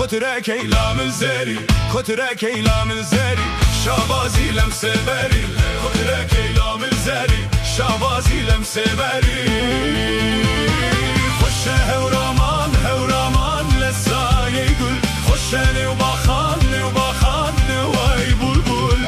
خطرك ایلام زری خطرك ایلام زری شابازی لمسه بری خطرك ایلام زری شابازی لمسه بری خوشه هورامان هورامان لسای گل خوشه نیو باخان وای بلبل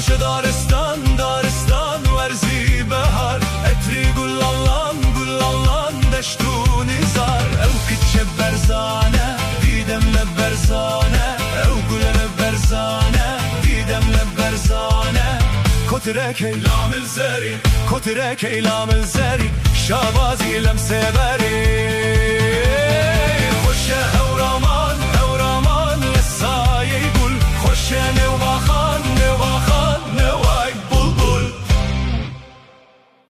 خوش دارستان ورزی بهار اتری گلالان دشتونی زار او کچه برزانه دیدم لبرزانه او گل لبرزانه دیدم لبرزانه کترک ایلام زری کترک ایلام زری شابازی لمسه بری خوش هورامان لسای گل خوش نو باخان